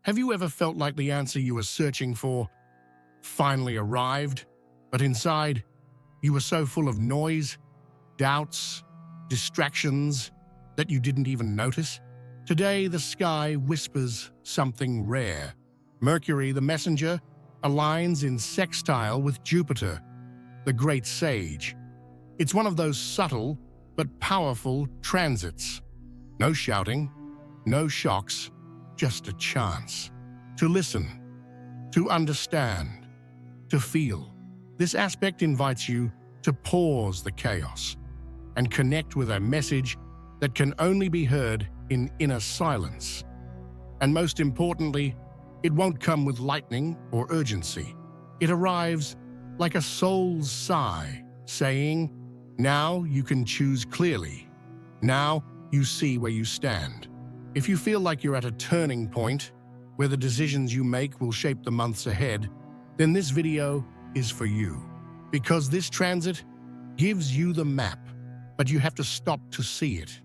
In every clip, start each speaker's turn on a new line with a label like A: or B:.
A: Have you ever felt like the answer you were searching for finally arrived, but inside you were so full of noise, doubts, distractions that you didn't even notice? Today, the sky whispers something rare. Mercury, the messenger, aligns in sextile with Jupiter, the great sage. It's one of those subtle but powerful transits. No shouting, no shocks, just a chance to listen, to understand, to feel. This aspect invites you to pause the chaos and connect with a message that can only be heard in inner silence. And most importantly, it won't come with lightning or urgency. It arrives like a soul's sigh, saying, "Now you can choose clearly. Now you see where you stand." If you feel like you're at a turning point where the decisions you make will shape the months ahead, then this video is for you. Because this transit gives you the map, but you have to stop to see it.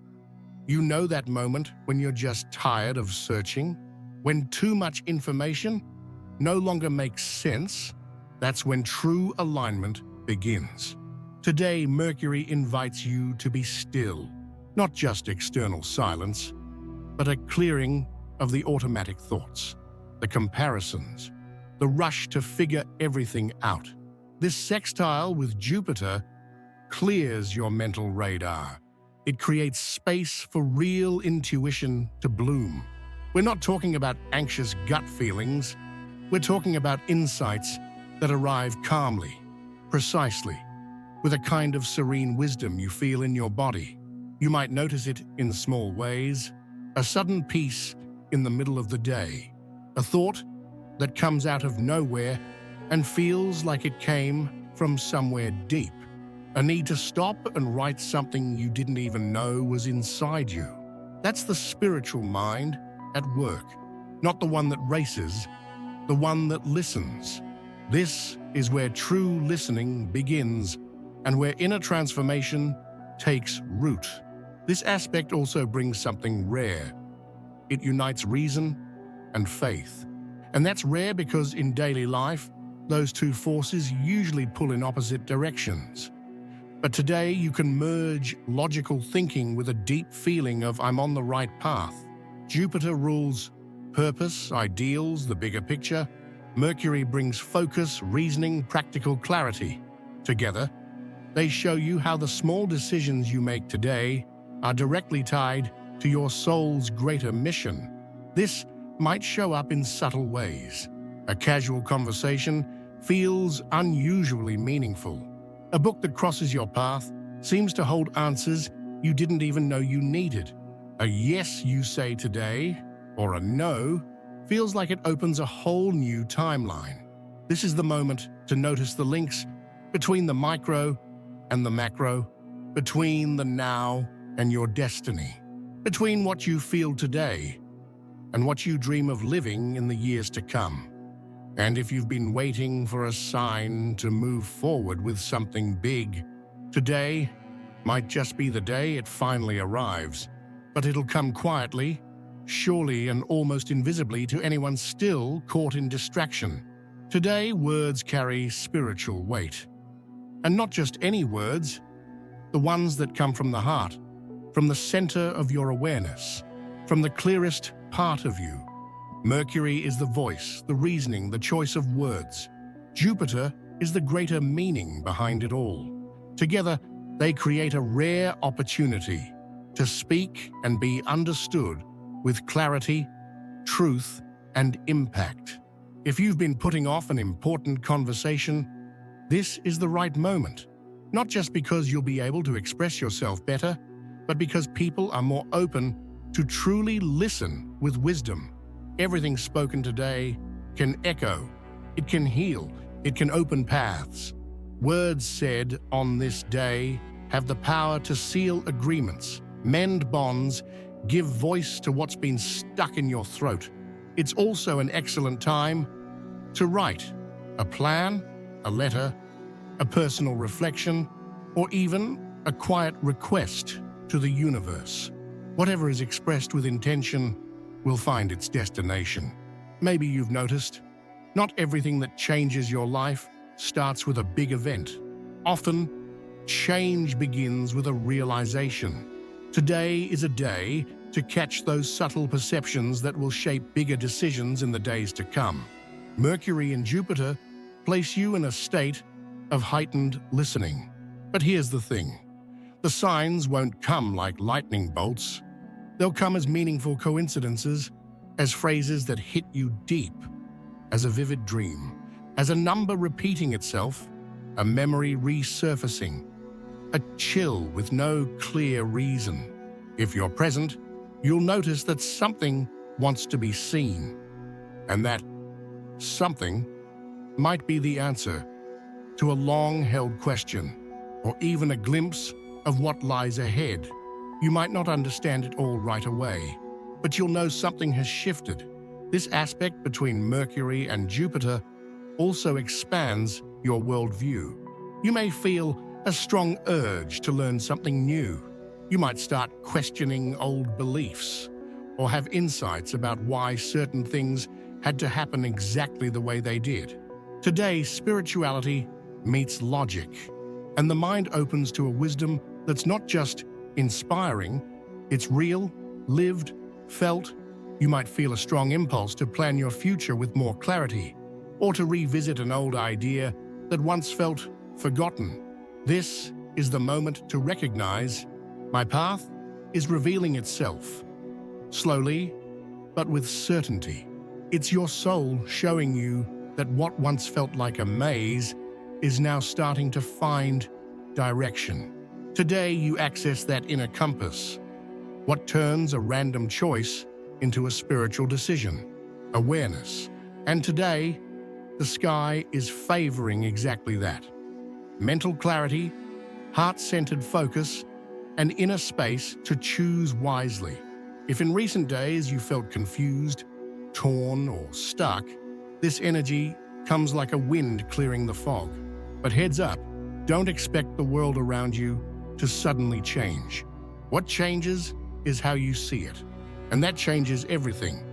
A: You know that moment when you're just tired of searching? When too much information no longer makes sense? That's when true alignment begins. Today, Mercury invites you to be still, not just external silence, but a clearing of the automatic thoughts, the comparisons, the rush to figure everything out. This sextile with Jupiter clears your mental radar. It creates space for real intuition to bloom. We're not talking about anxious gut feelings. We're talking about insights that arrive calmly, precisely, with a kind of serene wisdom you feel in your body. You might notice it in small ways, a sudden peace in the middle of the day, a thought that comes out of nowhere and feels like it came from somewhere deep, a need to stop and write something you didn't even know was inside you. That's the spiritual mind at work, not the one that races, the one that listens. This is where true listening begins and where inner transformation takes root. This aspect also brings something rare. It unites reason and faith. And that's rare because in daily life, those two forces usually pull in opposite directions. But today you can merge logical thinking with a deep feeling of "I'm on the right path." Jupiter rules purpose, ideals, the bigger picture. Mercury brings focus, reasoning, practical clarity. Together, they show you how the small decisions you make today are directly tied to your soul's greater mission. This might show up in subtle ways. A casual conversation feels unusually meaningful. A book that crosses your path seems to hold answers you didn't even know you needed. A yes you say today, or a no, feels like it opens a whole new timeline. This is the moment to notice the links between the micro and the macro, between the now and your destiny, between what you feel today and what you dream of living in the years to come. And if you've been waiting for a sign to move forward with something big, today might just be the day it finally arrives. But it'll come quietly, surely, and almost invisibly to anyone still caught in distraction. Today, words carry spiritual weight. And not just any words, the ones that come from the heart, from the center of your awareness, from the clearest part of you. Mercury is the voice, the reasoning, the choice of words. Jupiter is the greater meaning behind it all. Together, they create a rare opportunity to speak and be understood with clarity, truth, and impact. If you've been putting off an important conversation, this is the right moment. Not just because you'll be able to express yourself better, but because people are more open to truly listen with wisdom. Everything spoken today can echo, it can heal, it can open paths. Words said on this day have the power to seal agreements, mend bonds, give voice to what's been stuck in your throat. It's also an excellent time to write a plan, a letter, a personal reflection, or even a quiet request to the universe. Whatever is expressed with intention will find its destination. Maybe you've noticed, not everything that changes your life starts with a big event. Often, change begins with a realization. Today is a day to catch those subtle perceptions that will shape bigger decisions in the days to come. Mercury and Jupiter place you in a state of heightened listening. But here's the thing. The signs won't come like lightning bolts. They'll come as meaningful coincidences, as phrases that hit you deep, as a vivid dream, as a number repeating itself, a memory resurfacing, a chill with no clear reason. If you're present, you'll notice that something wants to be seen, and that something might be the answer to a long-held question, or even a glimpse of what lies ahead. You might not understand it all right away, but you'll know something has shifted. This aspect between Mercury and Jupiter also expands your worldview. You may feel a strong urge to learn something new. You might start questioning old beliefs, or have insights about why certain things had to happen exactly the way they did. Today, spirituality meets logic, and the mind opens to a wisdom that's not just inspiring, it's real, lived, felt. You might feel a strong impulse to plan your future with more clarity, or to revisit an old idea that once felt forgotten. This is the moment to recognize my path is revealing itself, slowly, but with certainty. It's your soul showing you that what once felt like a maze is now starting to find direction. Today, you access that inner compass, what turns a random choice into a spiritual decision, awareness. And today, the sky is favoring exactly that. Mental clarity, heart-centered focus, and inner space to choose wisely. If in recent days you felt confused, torn, or stuck, this energy comes like a wind clearing the fog. But heads up, don't expect the world around you to suddenly change. What changes is how you see it, and that changes everything.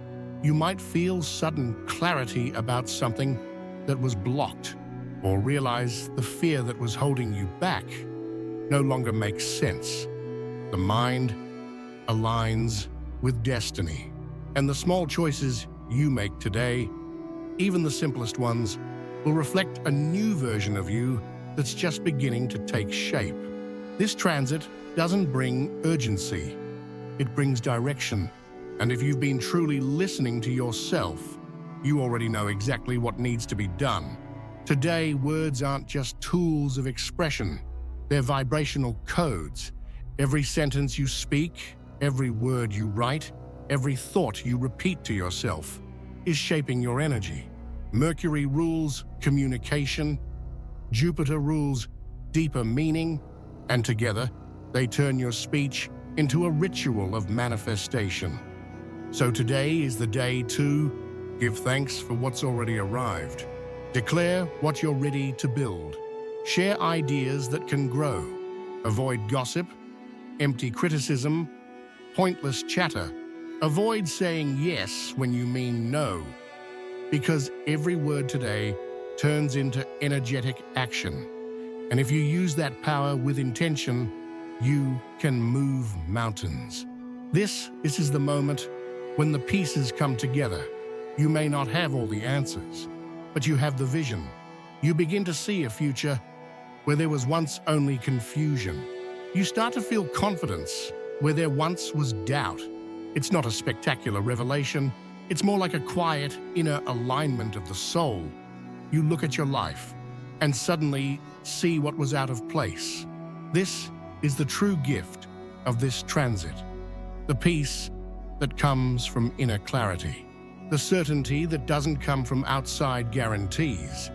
A: You might feel sudden clarity about something that was blocked, or realize the fear that was holding you back no longer makes sense. The mind aligns with destiny, and the small choices you make today, even the simplest ones, will reflect a new version of you that's just beginning to take shape. This transit doesn't bring urgency, it brings direction. And if you've been truly listening to yourself, you already know exactly what needs to be done. Today, words aren't just tools of expression, they're vibrational codes. Every sentence you speak, every word you write, every thought you repeat to yourself is shaping your energy. Mercury rules communication, Jupiter rules deeper meaning, and together they turn your speech into a ritual of manifestation. So today is the day to give thanks for what's already arrived. Declare what you're ready to build. Share ideas that can grow. Avoid gossip, empty criticism, pointless chatter. Avoid saying yes when you mean no, because every word today turns into energetic action. And if you use that power with intention, you can move mountains. This is the moment when the pieces come together. You may not have all the answers, but you have the vision. You begin to see a future where there was once only confusion. You start to feel confidence where there once was doubt. It's not a spectacular revelation. It's more like a quiet inner alignment of the soul. You look at your life and suddenly see what was out of place. This is the true gift of this transit. The peace that comes from inner clarity. The certainty that doesn't come from outside guarantees,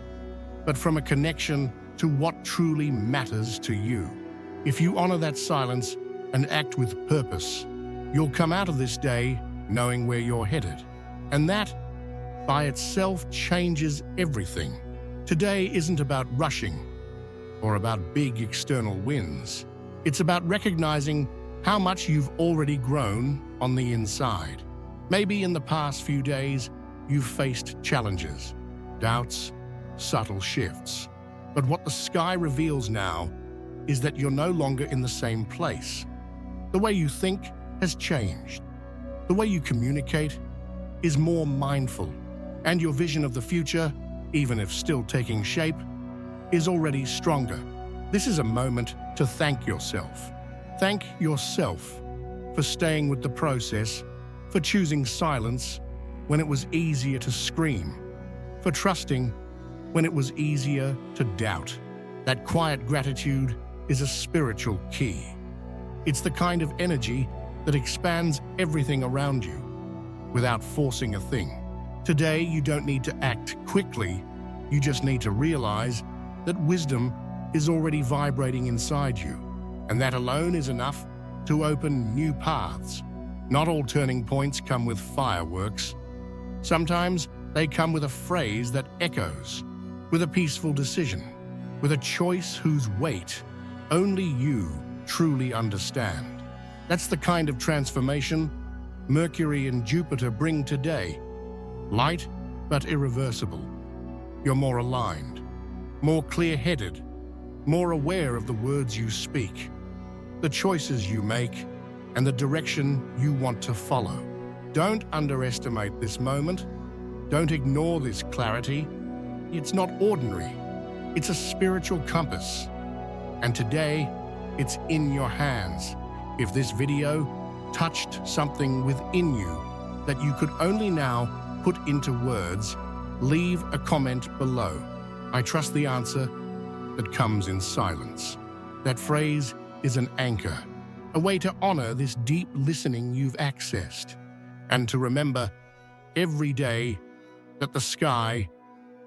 A: but from a connection to what truly matters to you. If you honor that silence and act with purpose, you'll come out of this day knowing where you're headed. And that, by itself, changes everything. Today isn't about rushing or about big external wins. It's about recognizing how much you've already grown on the inside. Maybe in the past few days, you've faced challenges, doubts, subtle shifts. But what the sky reveals now is that you're no longer in the same place. The way you think has changed. The way you communicate is more mindful, and your vision of the future, even if still taking shape, is already stronger. This is a moment to thank yourself. Thank yourself for staying with the process, for choosing silence when it was easier to scream, for trusting when it was easier to doubt. That quiet gratitude is a spiritual key. It's the kind of energy that expands everything around you without forcing a thing. Today, you don't need to act quickly. You just need to realize that wisdom is already vibrating inside you, and that alone is enough to open new paths. Not all turning points come with fireworks. Sometimes they come with a phrase that echoes, with a peaceful decision, with a choice whose weight only you truly understand. That's the kind of transformation Mercury and Jupiter bring today. Light, but irreversible. You're more aligned, more clear-headed, more aware of the words you speak, the choices you make, and the direction you want to follow. Don't underestimate this moment. Don't ignore this clarity. It's not ordinary. It's a spiritual compass. And today, it's in your hands. If this video touched something within you that you could only now put into words, leave a comment below. I trust the answer that comes in silence. That phrase is an anchor, a way to honor this deep listening you've accessed, and to remember every day that the sky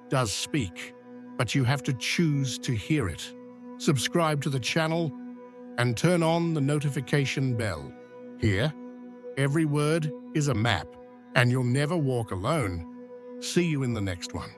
A: does speak, but you have to choose to hear it. Subscribe to the channel and turn on the notification bell. Here, every word is a map, and you'll never walk alone. See you in the next one.